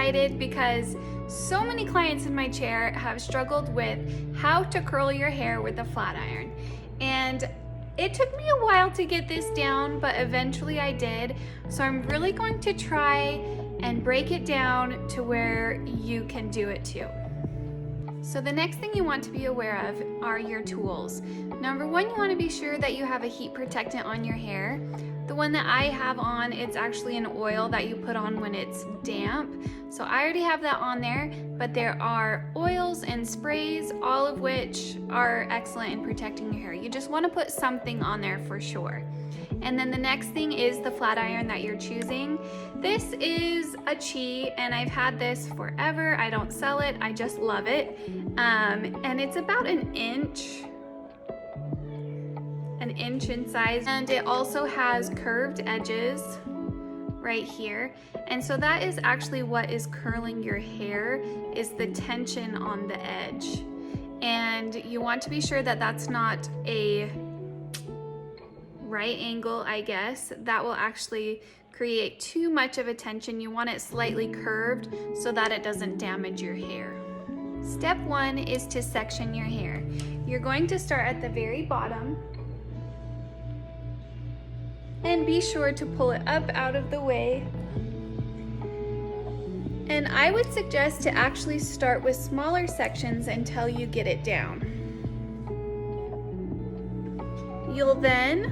excited because so many clients in my chair have struggled with how to curl your hair with a flat iron. And it took me a while to get this down, but eventually I did. So I'm really going to try and break it down to where you can do it too. So the next thing you want to be aware of are your tools. Number one, you want to be sure that you have a heat protectant on your hair. The one that I have on, it's actually an oil that you put on when it's damp. So I already have that on there, but there are oils and sprays, all of which are excellent in protecting your hair. You just want to put something on there for sure. And then the next thing is the flat iron that you're choosing. This is a Chi, and I've had this forever. I don't sell it, I just love it. And it's about an inch in size, and it also has curved edges right here. And so that is actually what is curling your hair, is the tension on the edge. And you want to be sure that that's not a right angle, I guess. That will actually create too much of a tension. You want it slightly curved so that it doesn't damage your hair. Step one is to section your hair. You're going to start at the very bottom and be sure to pull it up out of the way. And I would suggest to actually start with smaller sections until you get it down. You'll then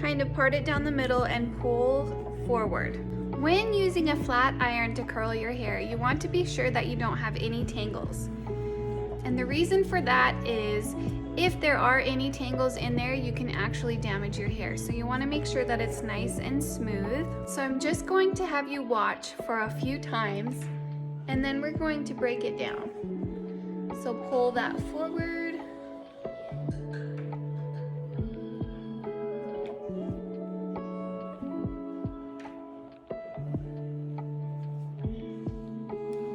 kind of part it down the middle and pull forward. When using a flat iron to curl your hair, you want to be sure that you don't have any tangles. And the reason for that is if there are any tangles in there, you can actually damage your hair. So you want to make sure that it's nice and smooth. So I'm just going to have you watch for a few times, and then we're going to break it down. So pull that forward.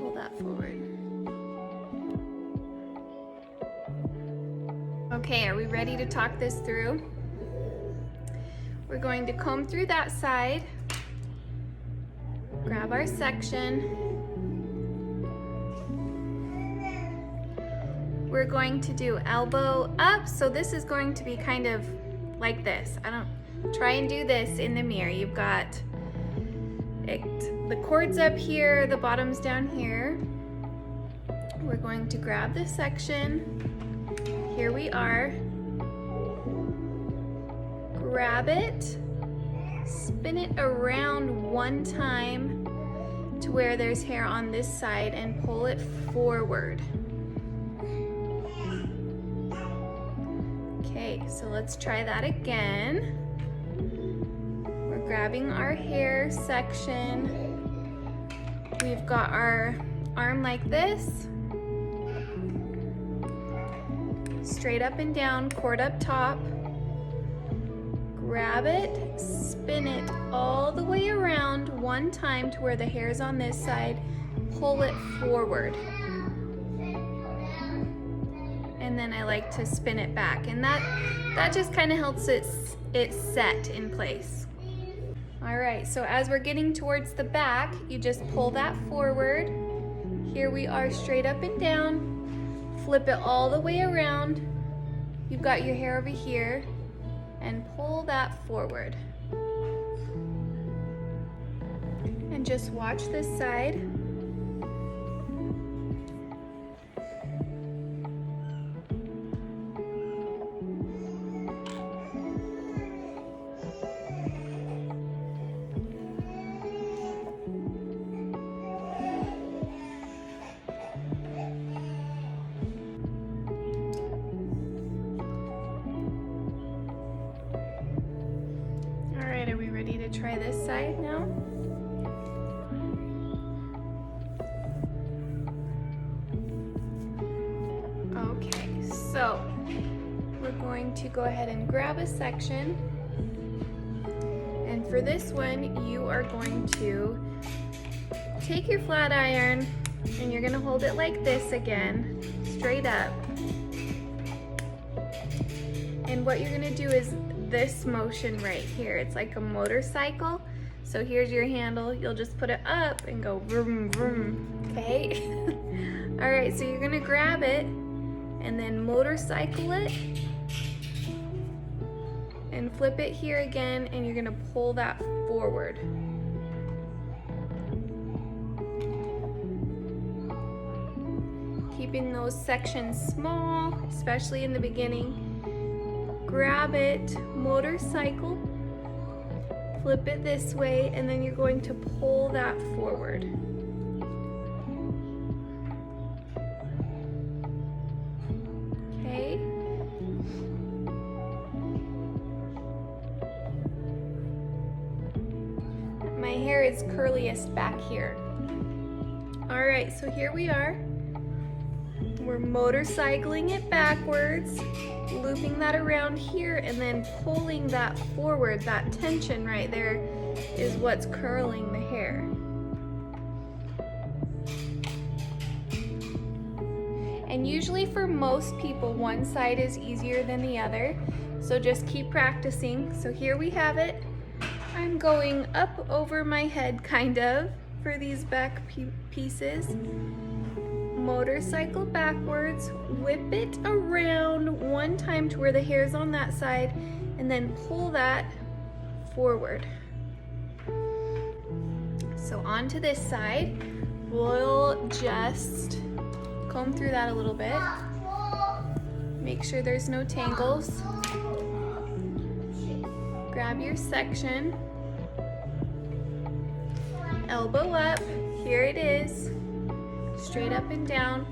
Pull that forward. Okay, are we ready to talk this through? We're going to comb through that side, grab our section. We're going to do elbow up, so this is going to be kind of like this. Try and do this in the mirror. You've got the cord's up here, the bottom's down here. We're going to grab this section. Here we are. Grab it, spin it around one time to where there's hair on this side and pull it forward. Okay, so let's try that again. We're grabbing our hair section. We've got our arm like this. Straight up and down, cord up top. Grab it, spin it all the way around one time to where the hair is on this side, pull it forward. And then I like to spin it back, and that just kind of helps it set in place. All right, so as we're getting towards the back, you just pull that forward. Here we are, straight up and down. Flip it all the way around. You've got your hair over here, and pull that forward. And just watch this side. Are we ready to try this side now? Okay, so we're going to go ahead and grab a section. And for this one, you are going to take your flat iron and you're gonna hold it like this again, straight up. And what you're gonna do is this motion right here. It's like a motorcycle. So here's your handle. You'll just put it up and go vroom, vroom, okay? All right, so you're gonna grab it and then motorcycle it and flip it here again, and you're gonna pull that forward. Keeping those sections small, especially in the beginning. Grab it, motorcycle, flip it this way, and then you're going to pull that forward. Okay. My hair is curliest back here. All right, so here we are. We're motorcycling it backwards, looping that around here, and then pulling that forward. That tension right there is what's curling the hair. And usually for most people, one side is easier than the other. So just keep practicing. So here we have it. I'm going up over my head kind of for these back pieces. Motorcycle backwards, whip it around one time to where the hair's on that side, and then pull that forward. So onto this side, we'll just comb through that a little bit. Make sure there's no tangles. Grab your section, elbow up, here it is. Straight up and down.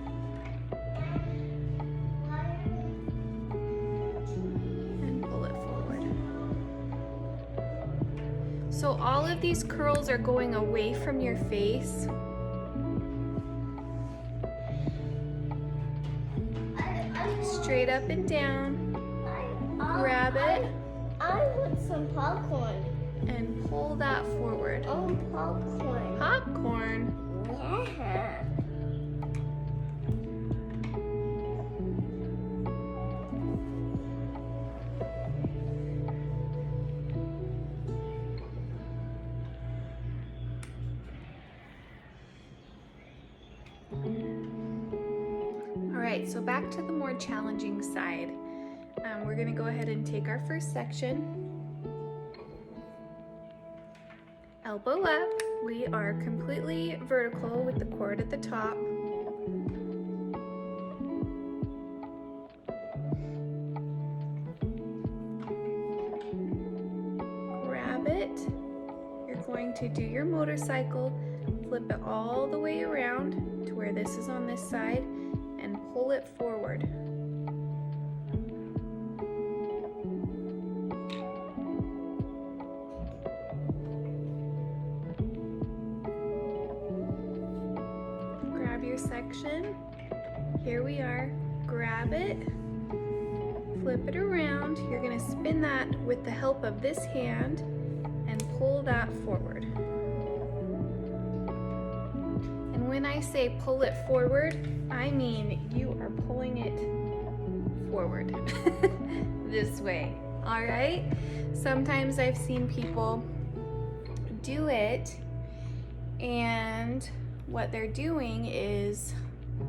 And pull it forward. So all of these curls are going away from your face. Straight up and down. Grab it. I want some popcorn. And pull that forward. Oh, popcorn. Popcorn? Yeah. Alright, so back to the more challenging side. We're going to go ahead and take our first section. Elbow up. We are completely vertical with the cord at the top. Grab it. You're going to do your motorcycle, flip it all the way around to where this is on this side, and pull it forward. Grab your section. Here we are. Grab it, flip it around. You're going to spin that with the help of this hand and pull that forward. And when I say pull it forward, I mean you are pulling it forward this way. All right? Sometimes I've seen people do it, and what they're doing is,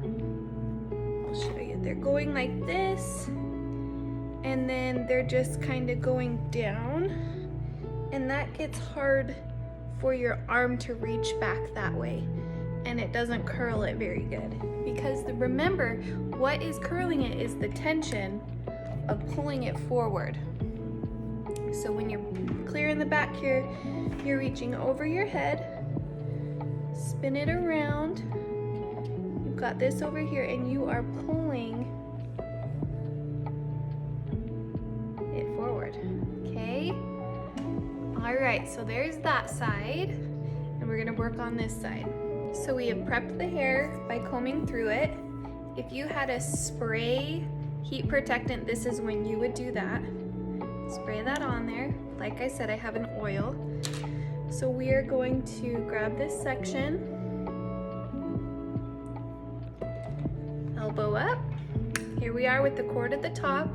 I'll show you, they're going like this, and then they're just kind of going down, and that gets hard for your arm to reach back that way, and it doesn't curl it very good. Because remember, what is curling it is the tension of pulling it forward. So when you're clearing the back here, you're reaching over your head, spin it around. You've got this over here, and you are pulling it forward, okay? All right, so there's that side, and we're gonna work on this side. So we have prepped the hair by combing through it. If you had a spray heat protectant, this is when you would do that. Spray that on there. Like I said, I have an oil. So we are going to grab this section, elbow up. Here we are with the cord at the top.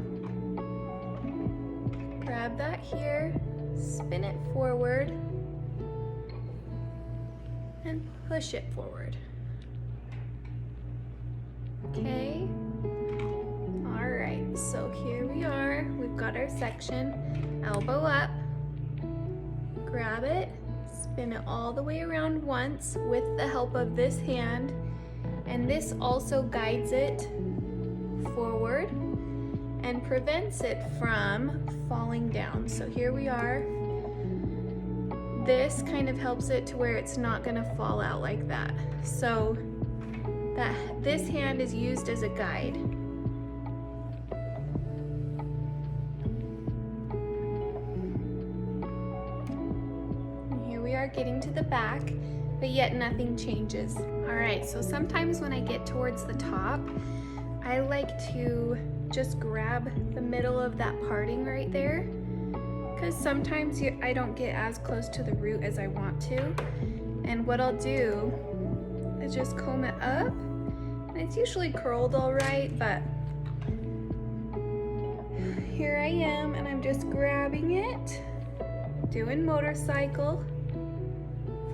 Grab that here, spin it forward, and push it forward. Okay. All right, so here we are. We've got our section. Elbow up, grab it, spin it all the way around once with the help of this hand, and this also guides it forward and prevents it from falling down. So here we are. This kind of helps it to where it's not gonna fall out like that. So this hand is used as a guide. And here we are getting to the back, but yet nothing changes. All right, so sometimes when I get towards the top, I like to just grab the middle of that parting right there, because sometimes I don't get as close to the root as I want to. And what I'll do is just comb it up, and it's usually curled all right, but here I am, and I'm just grabbing it, doing motorcycle,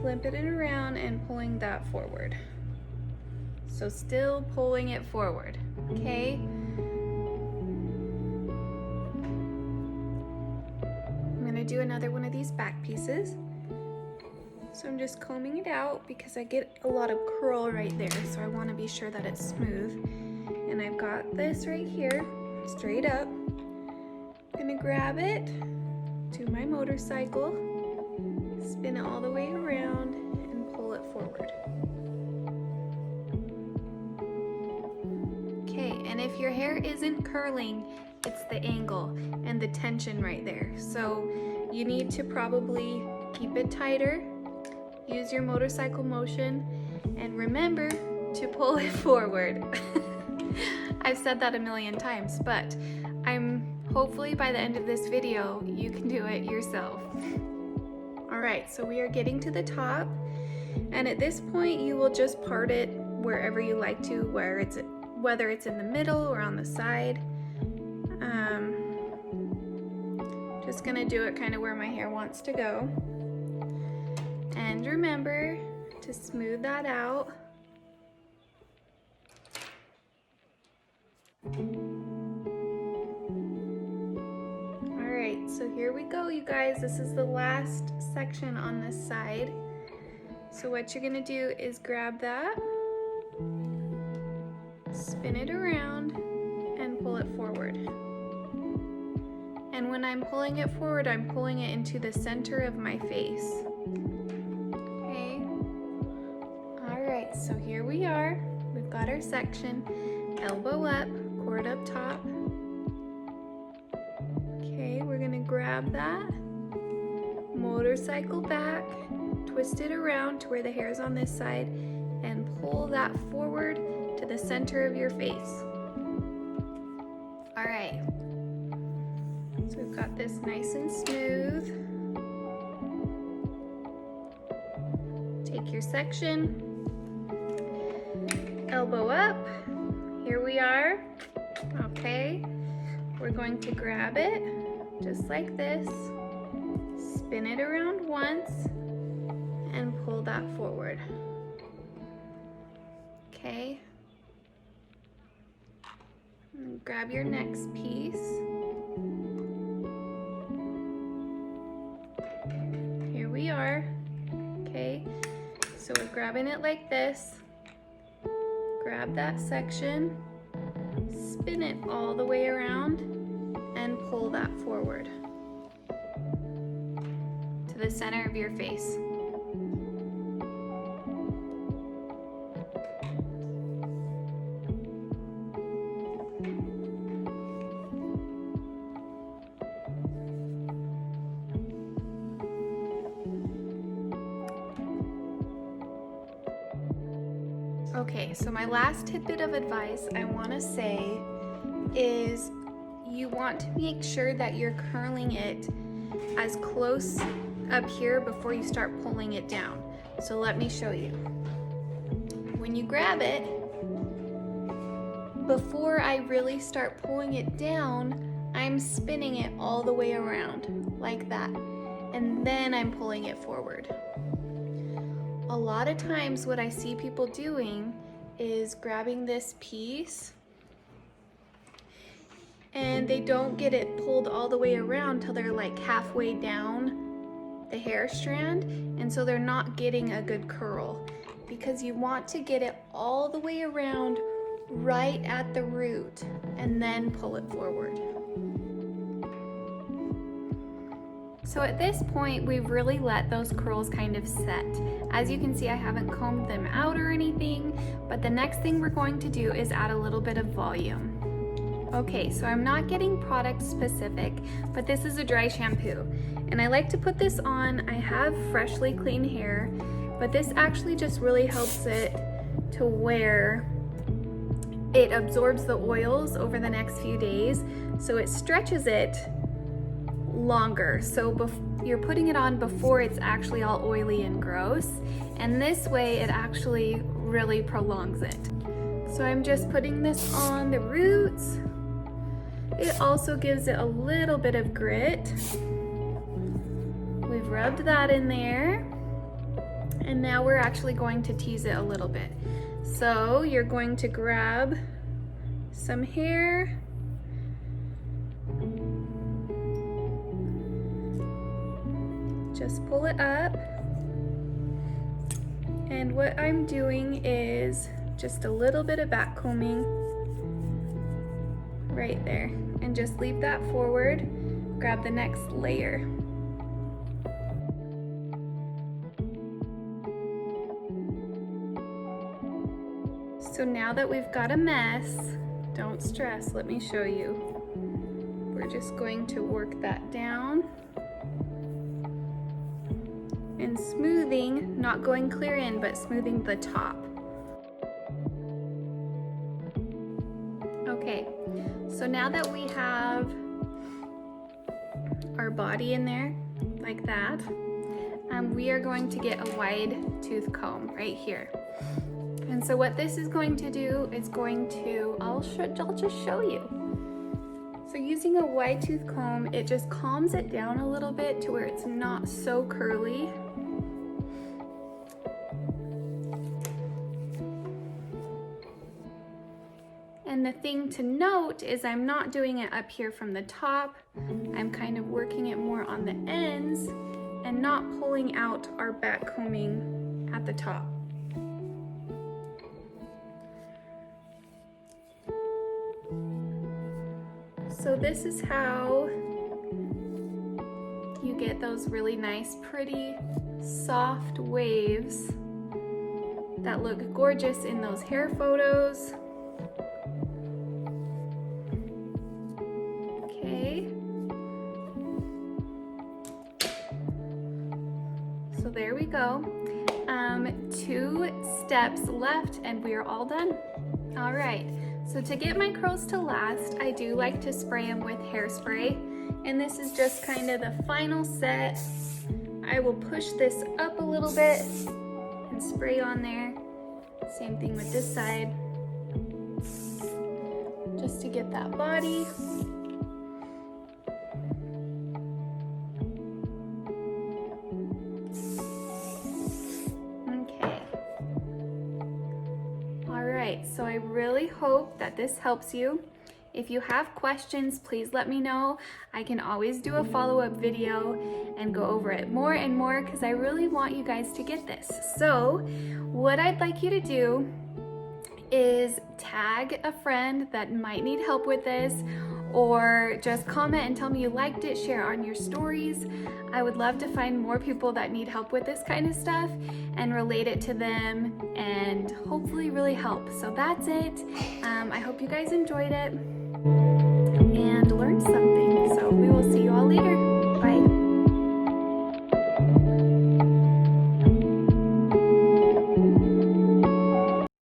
flipping it around and pulling that forward. So still pulling it forward, okay? I'm gonna do another one of these back pieces. So I'm just combing it out because I get a lot of curl right there, so I wanna be sure that it's smooth. And I've got this right here, straight up. I'm gonna grab it, do my motorcycle, spin it all the way around, and pull it forward. Okay, and if your hair isn't curling, it's the angle and the tension right there. So you need to probably keep it tighter, use your motorcycle motion, and remember to pull it forward. I've said that a million times, but hopefully by the end of this video, you can do it yourself. All right, so we are getting to the top, and at this point, you will just part it wherever you like to, whether it's in the middle or on the side. Just gonna do it kind of where my hair wants to go. And remember to smooth that out. All right, so here we go, you guys. This is the last section on this side. So what you're gonna do is grab that, spin it around, and pull it forward. And when I'm pulling it forward, I'm pulling it into the center of my face. Okay. All right, so here we are. We've got our section. Elbow up, cord up top. Okay, we're gonna grab that, motorcycle back, twist it around to where the hair is on this side, and pull that forward to the center of your face. All right, so we've got this nice and smooth. Take your section, elbow up, here we are. Okay, we're going to grab it just like this, spin it around once, and pull that forward. Okay. And grab your next piece. Here we are. Okay. So we're grabbing it like this. Grab that section, spin it all the way around, and pull that forward to the center of your face. Okay, so my last tidbit of advice I want to say is you want to make sure that you're curling it as close up here before you start pulling it down. So let me show you. When you grab it, before I really start pulling it down, I'm spinning it all the way around like that, and then I'm pulling it forward. a lot of times what I see people doing is grabbing this piece and they don't get it pulled all the way around till they're like halfway down the hair strand, and so they're not getting a good curl, because you want to get it all the way around right at the root and then pull it forward. So at this point, we've really let those curls kind of set. As you can see, I haven't combed them out or anything, but the next thing we're going to do is add a little bit of volume. Okay, so I'm not getting product specific, but this is a dry shampoo, and I like to put this on. I have freshly clean hair, but this actually just really helps it to where it absorbs the oils over the next few days, so it stretches it longer. So you're putting it on before it's actually all oily and gross, and this way it actually really prolongs it. So I'm just putting this on the roots. It also gives it a little bit of grit. We've rubbed that in there, and now we're actually going to tease it a little bit. So you're going to grab some hair, just pull it up, and what I'm doing is just a little bit of back combing right there, and just leave that forward. Grab the next layer. So now that we've got a mess, don't stress, let me show you. We're just going to work that down and smoothing, not going clear in, but smoothing the top. Okay, so now that we have our body in there like that, we are going to get a wide tooth comb right here. And so what this is going to do is going to, I'll just show you. So using a wide tooth comb, it just calms it down a little bit to where it's not so curly. And the thing to note is I'm not doing it up here from the top. I'm kind of working it more on the ends and not pulling out our back combing at the top. So this is how you get those really nice, pretty, soft waves that look gorgeous in those hair photos. Okay. So there we go. 2 steps left and we are all done. All right. So to get my curls to last, I do like to spray them with hairspray, and this is just kind of the final set. I will push this up a little bit and spray on there. Same thing with this side, just to get that body. So I really hope that this helps you. If you have questions, please let me know. I can always do a follow-up video and go over it more and more, because I really want you guys to get this. So what I'd like you to do is tag a friend that might need help with this, or just comment and tell me you liked it, share on your stories. I would love to find more people that need help with this kind of stuff and relate it to them and hopefully really help. So that's it. I hope you guys enjoyed it and learned something.